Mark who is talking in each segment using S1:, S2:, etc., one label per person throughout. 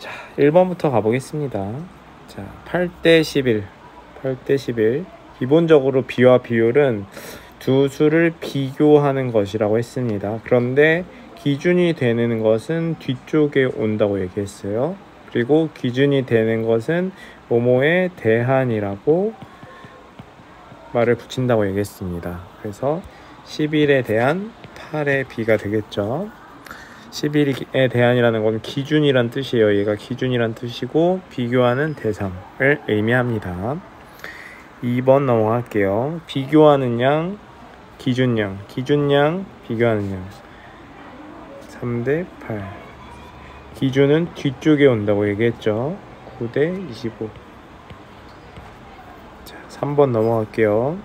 S1: 자, 1번부터 가보겠습니다. 자, 8대 11. 8대 11. 기본적으로 비와 비율은 두 수를 비교하는 것이라고 했습니다. 그런데 기준이 되는 것은 뒤쪽에 온다고 얘기했어요. 그리고 기준이 되는 것은 뭐뭐에 대한이라고 말을 붙인다고 얘기했습니다. 그래서 11에 대한 8의 비가 되겠죠. 11에 대한이라는 건 기준이란 뜻이에요. 얘가 기준이란 뜻이고 비교하는 대상을 의미합니다. 2번 넘어갈게요. 비교하는 양, 기준양, 기준양, 비교하는 양. 3대 8. 기준은 뒤쪽에 온다고 얘기했죠. 9대 25. 자, 3번 넘어갈게요.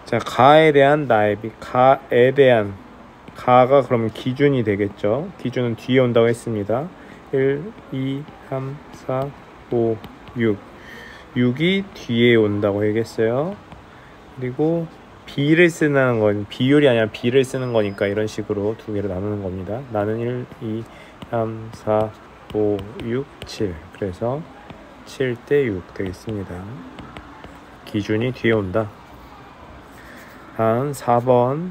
S1: 자, 가에 대한 나의 비, 가에 대한, 가가 그러면 기준이 되겠죠. 기준은 뒤에 온다고 했습니다. 1, 2, 3, 4, 5, 6. 6이 뒤에 온다고 얘기했어요. 그리고 비를 쓰는 건 비율이 아니라 비를 쓰는 거니까 이런 식으로 두 개로 나누는 겁니다. 나는 1, 2, 3, 4, 5, 6, 7. 그래서 7대 6 되겠습니다. 기준이 뒤에 온다. 다음 4번.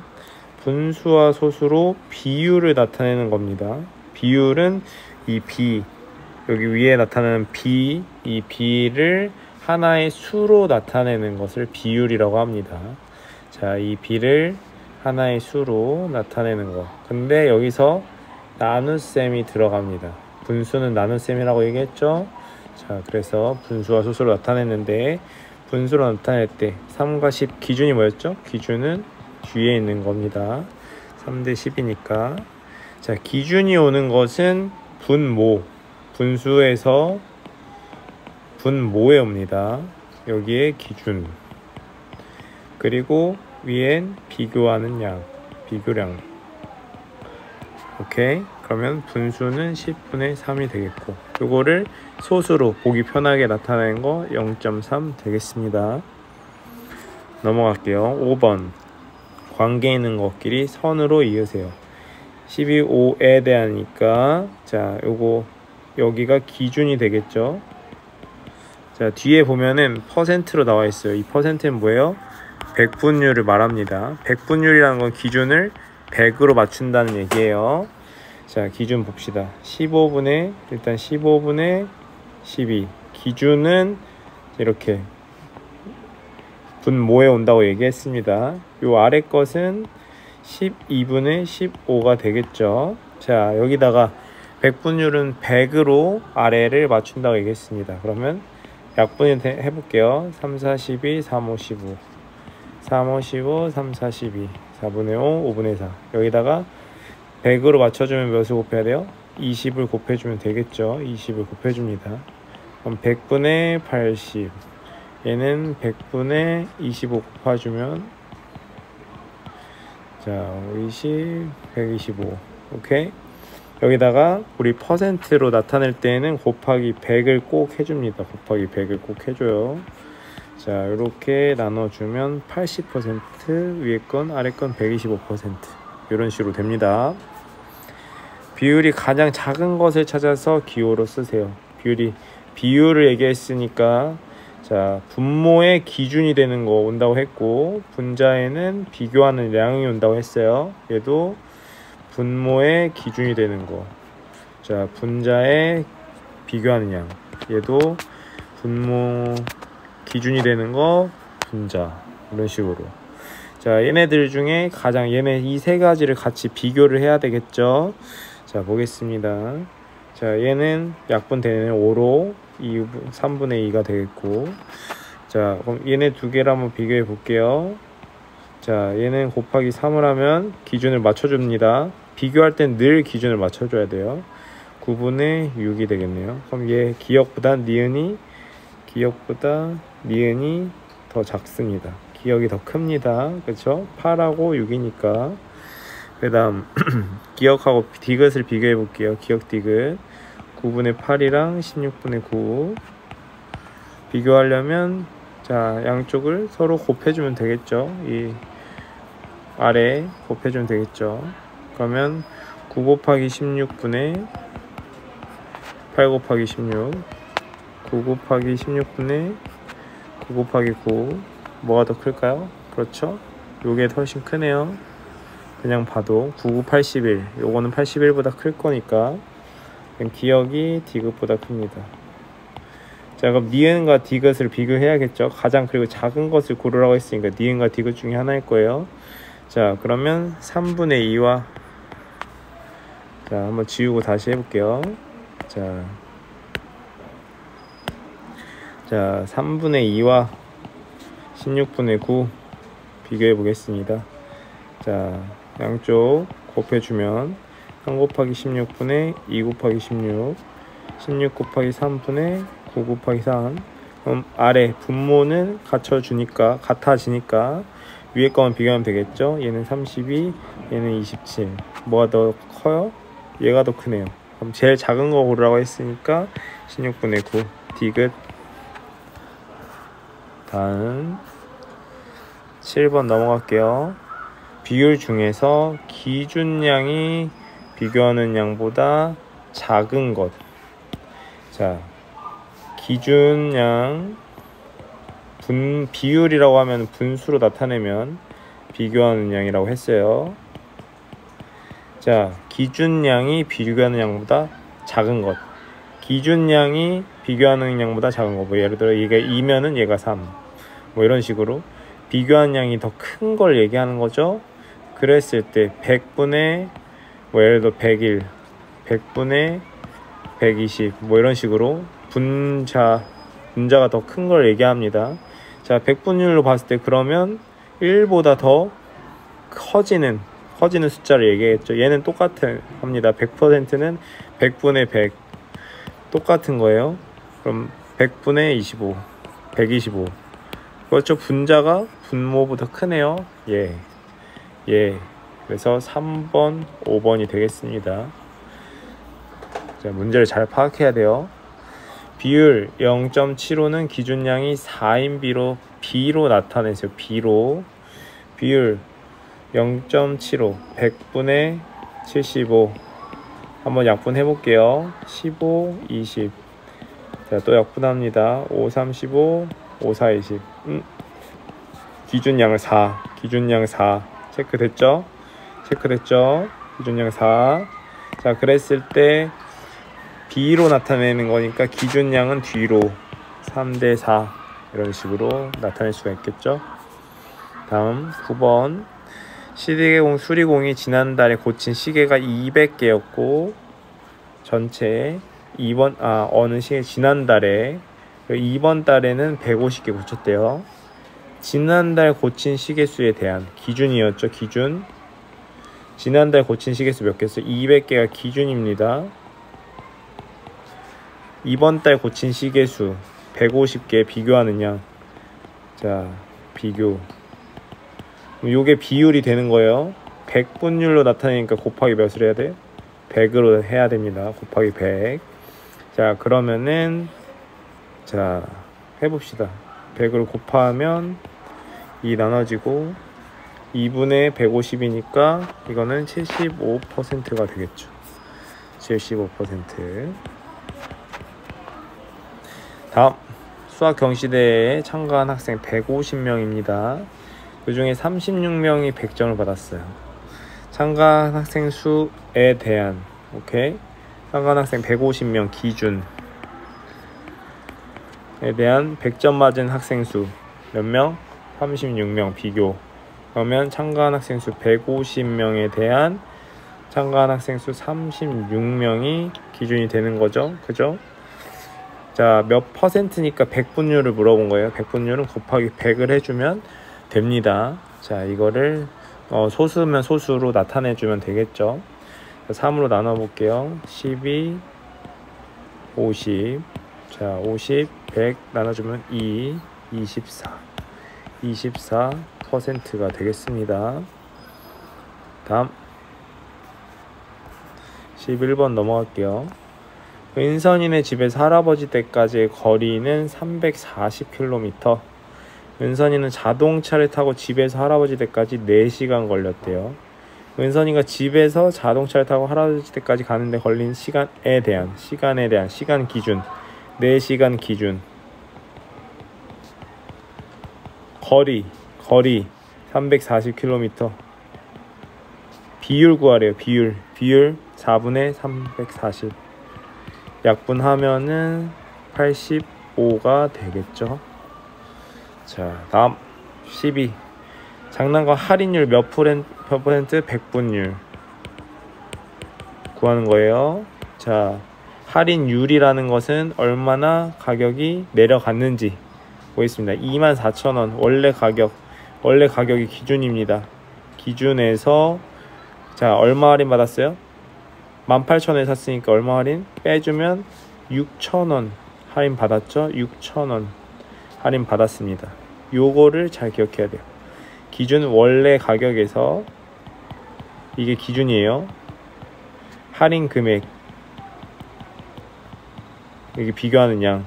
S1: 분수와 소수로 비율을 나타내는 겁니다. 비율은 이 비, 여기 위에 나타나는 비, 이 비를 하나의 수로 나타내는 것을 비율이라고 합니다. 자, 이 비를 하나의 수로 나타내는 거. 근데 여기서 나눗셈이 들어갑니다. 분수는 나눗셈이라고 얘기했죠. 자, 그래서 분수와 소수로 나타냈는데 분수로 나타낼 때 3과 10 기준이 뭐였죠? 기준은 뒤에 있는 겁니다. 3대 10이니까. 자, 기준이 오는 것은 분모, 분수에서 분모에 옵니다. 여기에 기준. 그리고 위엔 비교하는 양, 비교량. 오케이. 그러면 분수는 10분의 3이 되겠고, 요거를 소수로 보기 편하게 나타낸 거 0.3 되겠습니다. 넘어갈게요. 5번. 관계 있는 것끼리 선으로 이으세요. 12,5에 대하니까, 자, 요거 여기가 기준이 되겠죠. 자, 뒤에 보면은 퍼센트로 나와 있어요. 이 퍼센트는 뭐예요? 백분율을 말합니다. 백분율이라는 건 기준을 100으로 맞춘다는 얘기예요. 자, 기준 봅시다. 15분의 일단 15분의 12. 기준은 이렇게 분모에 온다고 얘기했습니다. 요 아래 것은 12분의 15가 되겠죠. 자, 여기다가 백분율은 100으로 아래를 맞춘다고 얘기했습니다. 그러면 약분을 해볼게요. 3, 4, 12, 3, 5, 15. 3, 5, 15, 3, 4, 12. 4분의 5, 5분의 4. 여기다가 100으로 맞춰주면 몇을 곱해야 돼요? 20을 곱해주면 되겠죠. 20을 곱해줍니다. 그럼 100분의 80. 얘는 100분의 25 곱해주면, 자, 20, 125. 오케이? 여기다가 우리 퍼센트로 나타낼 때는 곱하기 100을 꼭 해줍니다. 곱하기 100을 꼭 해줘요. 자, 이렇게 나눠주면 80%, 위에 건 아래 건 125%. 이런 식으로 됩니다. 비율이 가장 작은 것을 찾아서 기호로 쓰세요. 비율을 얘기했으니까, 자, 분모의 기준이 되는 거 온다고 했고, 분자에는 비교하는 양이 온다고 했어요. 얘도 분모의 기준이 되는 거. 자, 분자에 비교하는 양. 얘도 분모 기준이 되는 거, 분자. 이런 식으로. 자, 얘네들 중에 가장 얘네 이 세 가지를 같이 비교를 해야 되겠죠. 자, 보겠습니다. 자, 얘는 약분되는 5로 3분의 2가 되겠고, 자, 그럼 얘네 두 개를 한번 비교해 볼게요. 자, 얘는 곱하기 3을 하면 기준을 맞춰줍니다. 비교할 땐 늘 기준을 맞춰줘야 돼요. 9분의 6이 되겠네요. 그럼 얘 기역보다 니은이 더 작습니다. 기역이 더 큽니다. 그쵸? 8하고 6이니까. 그 다음 기역하고 디귿을 비교해 볼게요. 기역 디귿 9분의 8이랑 16분의 9 비교하려면, 자, 양쪽을 서로 곱해주면 되겠죠. 이 아래 곱해주면 되겠죠. 그러면 9 곱하기 16분의 8 곱하기 16, 9 곱하기 16분의 9 곱하기 9. 뭐가 더 클까요? 그렇죠? 요게 훨씬 크네요. 그냥 봐도 99, 81. 요거는 81보다 클 거니까 기억이 디귿보다 큽니다. 자, 그럼 니은과 디귿을 비교해야겠죠. 가장 그리고 작은 것을 고르라고 했으니까 니은과 디귿 중에 하나일 거예요. 자, 그러면 3분의 2와 자, 한번 지우고 다시 해볼게요. 자, 3분의 2와 16분의 9 비교해 보겠습니다. 자, 양쪽 곱해주면 3 곱하기 16분의 2 곱하기 16, 16 곱하기 3분의 9 곱하기 3. 그럼 아래 분모는 같아지니까 위에 거만 비교하면 되겠죠. 얘는 32, 얘는 27. 뭐가 더 커요? 얘가 더 크네요. 그럼 제일 작은 거 고르라고 했으니까 16분의 9 디귿. 다음 7번 넘어갈게요. 비율 중에서 기준량이 비교하는 양보다 작은 것. 자, 기준량 비율이라고 하면 분수로 나타내면 비교하는 양이라고 했어요. 자, 기준량이 비교하는 양보다 작은 것. 기준량이 비교하는 양보다 작은 거. 뭐 예를 들어 이게 2면은 얘가 3. 뭐 이런 식으로 비교한 양이 더 큰 걸 얘기하는 거죠. 그랬을 때 100분의 뭐 예를 들어 101, 100분의 120 뭐 이런 식으로 분자가 더 큰 걸 얘기합니다. 자, 100분율로 봤을 때 그러면 1보다 더 커지는 숫자를 얘기했죠. 얘는 합니다. 100%는 100분의 100 똑같은 거예요. 그럼 100분의 25, 125. 그렇죠. 분자가 분모보다 크네요. 예. 그래서 3번, 5번이 되겠습니다. 자, 문제를 잘 파악해야 돼요. 비율 0.75는 기준량이 4인 B로 나타내세요. 비율 0.75 100분의 75. 한번 약분해 볼게요. 15, 20. 자, 또 약분합니다. 5, 35, 5, 4, 20. 기준량 4. 체크됐죠? 기준량 4. 자, 그랬을 때 B로 나타내는 거니까 기준량은 뒤로 3대 4 이런 식으로 나타낼 수가 있겠죠. 다음 9번. 수리공이 지난달에 고친 시계가 200개였고 전체 어느 시계 지난달에 이번 달에는 150개 고쳤대요. 지난달 고친 시계수에 대한 기준이었죠. 기준. 지난달 고친 시계수 몇 개였어요? 200개가 기준입니다. 이번 달 고친 시계수 150개 비교하는 양. 자, 비교. 요게 비율이 되는 거예요. 100분율로 나타내니까 곱하기 몇을 해야 돼? 100으로 해야 됩니다. 곱하기 100. 자, 그러면은 자, 해봅시다. 100으로 곱하면 2 나눠지고 2분의 150이니까 이거는 75%가 되겠죠. 75%. 다음 수학 경시대회에 참가한 학생 150명입니다. 그 중에 36명이 100점을 받았어요. 참가한 학생 수에 대한 참가한 학생 150명 기준에 대한 100점 맞은 학생 수 몇 명? 36명 비교. 그러면 참가한 학생 수 150명에 대한 참가한 학생 수 36명이 기준이 되는 거죠. 그죠? 자, 몇 퍼센트니까 100분율을 물어본 거예요. 100분율은 곱하기 100을 해주면 됩니다. 자, 이거를 소수면 소수로 나타내주면 되겠죠. 3으로 나눠볼게요. 12, 50. 자, 50, 100 나눠주면 2, 24. 24%가 되겠습니다. 다음 11번 넘어갈게요. 은선이네 집에서 할아버지 댁까지의 거리는 340km. 은선이는 자동차를 타고 집에서 할아버지 댁까지 4시간 걸렸대요. 은선이가 집에서 자동차를 타고 할아버지 댁까지 가는데 걸린 시간에 대한 시간 기준 4시간 기준 거리 340km 비율 구하래요. 비율 4분의 340 약분하면은 85가 되겠죠. 자, 다음 12 장난감 할인율 몇 퍼센트 백분율 구하는 거예요. 자, 할인율이라는 것은 얼마나 가격이 내려갔는지 보겠습니다. 24,000원 원래 가격이 기준입니다. 기준에서 자, 얼마 할인 받았어요? 18,000원에 샀으니까 얼마 할인? 빼주면 6,000원 할인 받았죠? 6,000원 할인 받았습니다. 요거를 잘 기억해야 돼요. 기준 원래 가격에서 이게 기준이에요. 할인 금액 여기 비교하는 양.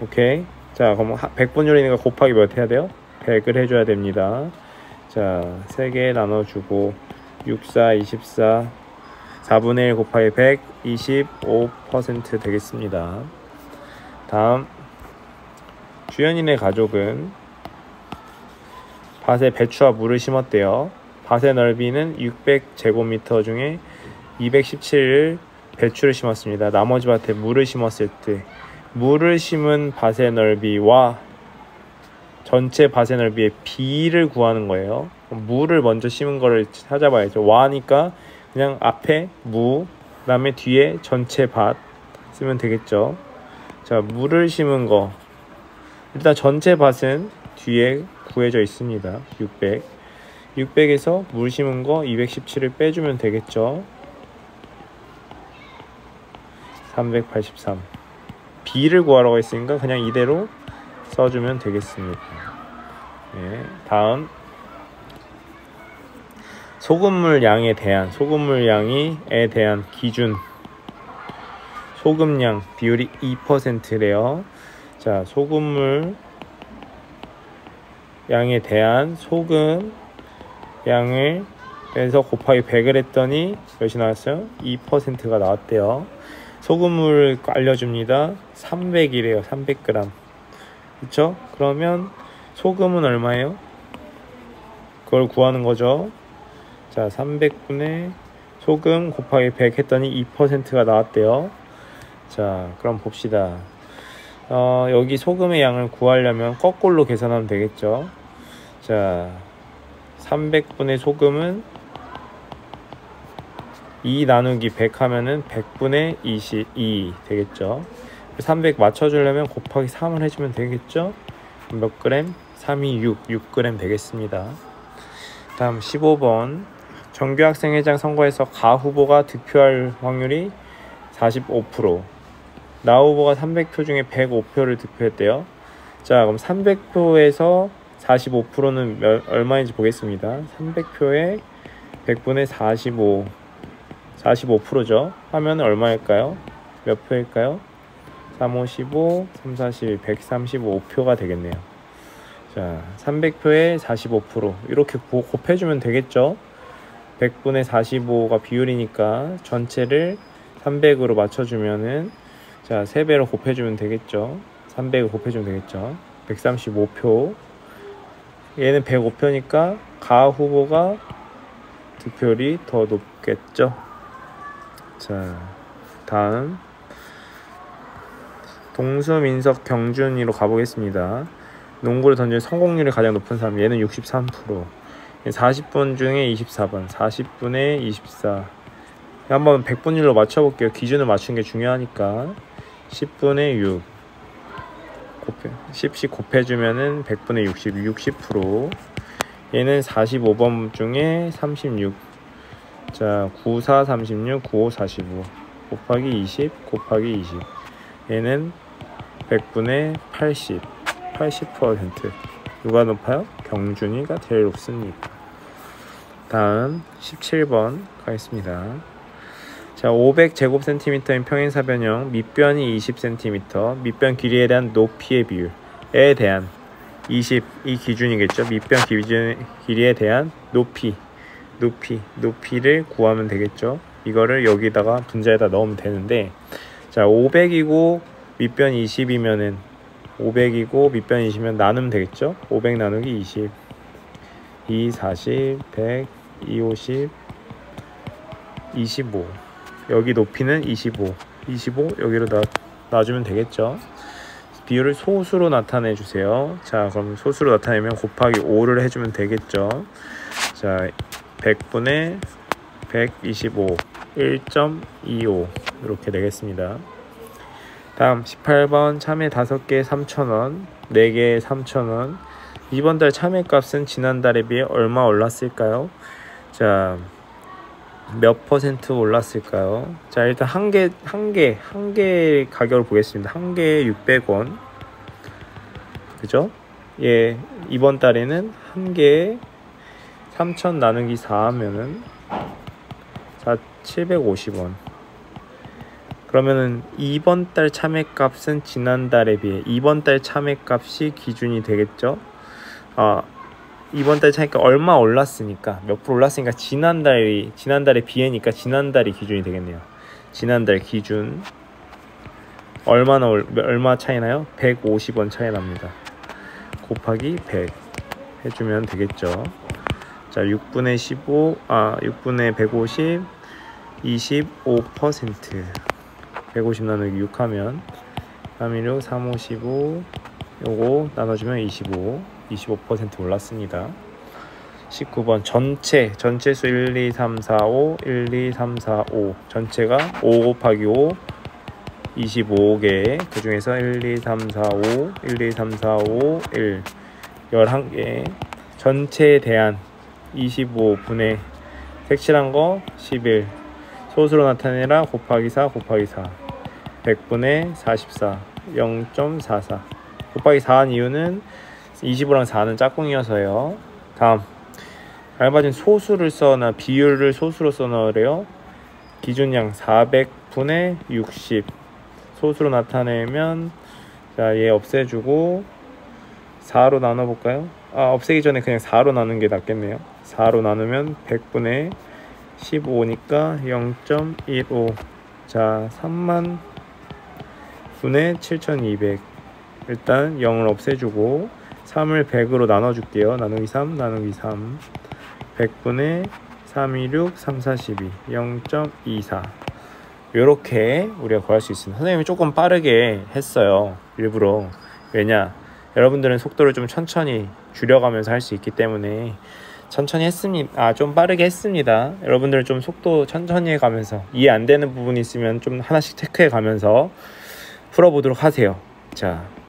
S1: 오케이. 자, 그럼 100분율이니까 곱하기 몇 해야 돼요? 100을 해줘야 됩니다. 자, 3개 나눠주고 6, 4, 24 4분의 1 곱하기 100 25% 되겠습니다. 다음 주연이네 가족은 밭에 배추와 물을 심었대요. 밭의 넓이는 600제곱미터 중에 217을 배추를 심었습니다. 나머지 밭에 물을 심었을 때 물을 심은 밭의 넓이와 전체 밭의 넓이의 비를 구하는 거예요. 물을 먼저 심은 거를 찾아봐야죠. 와니까 그냥 앞에 무, 그 다음에 뒤에 전체 밭 쓰면 되겠죠. 자, 물을 심은 거 일단 전체 밭은 뒤에 구해져 있습니다. 600에서 물 심은 거 217을 빼주면 되겠죠. 383 B를 구하라고 했으니까 그냥 이대로 써주면 되겠습니다. 네, 다음 소금물 양에 대한 기준 소금량 비율이 2%래요. 자, 소금물 양에 대한 소금 양을 해서 곱하기 100을 했더니 몇이 나왔어요? 2%가 나왔대요. 소금물 알려줍니다. 300이래요. 300g. 그쵸? 그러면 소금은 얼마예요? 그걸 구하는 거죠. 자, 300분의 소금 곱하기 100 했더니 2%가 나왔대요. 자, 그럼 봅시다. 여기 소금의 양을 구하려면 거꾸로 계산하면 되겠죠. 자, 300분의 소금은 2 나누기 100 하면은 100분의 22 되겠죠. 300 맞춰주려면 곱하기 3을 해주면 되겠죠. 몇 그램? 3이 6g 되겠습니다. 다음 15번 정규학생회장 선거에서 가 후보가 득표할 확률이 45%, 나 후보가 300표 중에 105표를 득표했대요. 자, 그럼 300표에서 45%는 얼마인지 보겠습니다. 300표에 100분의 45%죠. 하면 얼마일까요? 몇 표일까요? 3, 5, 15, 3, 4, 11, 135표가 되겠네요. 자, 300표에 45% 이렇게 곱해주면 되겠죠. 100분의 45가 비율이니까 전체를 300으로 맞춰주면은 자, 3배로 곱해주면 되겠죠. 300을 곱해주면 되겠죠. 135표. 얘는 105표니까 가 후보가 득표율이 더 높겠죠. 자, 다음 동수민석 경준이로 가보겠습니다. 농구를 던지는 성공률이 가장 높은 사람, 얘는 63%. 40분 중에 24번, 40분에 24. 한번 100분율로 맞춰볼게요. 기준을 맞추는 게 중요하니까. 10분의 6 10씩 곱해주면은 100분의 60% 얘는 45번 중에 36. 자, 94 36 95 45 곱하기 20 곱하기 20 얘는 100분의 80 누가 높아요? 경준이가 제일 높습니다. 다음 17번 가겠습니다. 자, 500제곱센티미터인 평행사변형 밑변이 20cm, 밑변 길이에 대한 높이의 비율에 대한 20 이 기준이겠죠. 밑변 길이에 대한 높이를 구하면 되겠죠. 이거를 여기다가 분자에다 넣으면 되는데, 자 500이고 밑변 20이면은 500이고 밑변 20이면 나누면 되겠죠. 500 나누기 20 2 40 100 2 50 25 여기 높이는 25 여기로 놔주면 되겠죠. 비율을 소수로 나타내 주세요. 자 그럼 소수로 나타내면 곱하기 5를 해주면 되겠죠. 자 100분의 125 1.25 이렇게 되겠습니다. 다음 18번 참외 5개 3,000원 4개 3,000원. 이번 달 참외 값은 지난달에 비해 얼마 올랐을까요? 자 몇 퍼센트 올랐을까요? 자 일단 한 개 가격을 보겠습니다. 한 개에 600원 그죠? 예, 이번 달에는 한 개에 3,000 나누기 4 하면은 750원. 그러면은 이번 달 참외 값은 지난달에 비해 이번 달 참외 값이 기준이 되겠죠? 이번 달 차니까 얼마 올랐으니까 몇 프로 올랐으니까 지난달에 비해니까 지난달이 기준이 되겠네요. 지난달 기준 얼마 차이나요? 150원 차이 납니다. 곱하기 100 해주면 되겠죠. 자 6분의 150 25% 150 나누기 6 하면 316 355 요거 나눠주면 25% 올랐습니다. 19번 전체 수 1, 2, 3, 4, 5 1, 2, 3, 4, 5 전체가 5 곱하기 5 25개 그 중에서 1, 2, 3, 4, 5 1, 2, 3, 4, 5 1 11개 전체에 대한 25분의 색칠한 거 11 소수로 나타내라 곱하기 4 100분의 44 0.44 곱하기 4한 이유는 25랑 4는 짝꿍이어서요. 다음 알맞은 소수를 써나 비율을 소수로 써넣으래요. 기준량 400분의 60 소수로 나타내면 자 얘 없애주고 4로 나눠볼까요? 없애기 전에 그냥 4로 나누는 게 낫겠네요. 4로 나누면 100분의 15니까 0.15 자 3만 분의 7200 일단 0을 없애주고 3을 100으로 나눠줄게요. 나누기 3 100분의 326 342 0.24 요렇게 우리가 구할 수 있습니다. 선생님이 조금 빠르게 했어요. 일부러. 왜냐 여러분들은 속도를 좀 천천히 줄여가면서 할 수 있기 때문에 천천히 했습니다. 좀 빠르게 했습니다. 여러분들 좀 속도 천천히 해가면서 이해 안 되는 부분이 있으면 좀 하나씩 체크해 가면서 풀어보도록 하세요. 자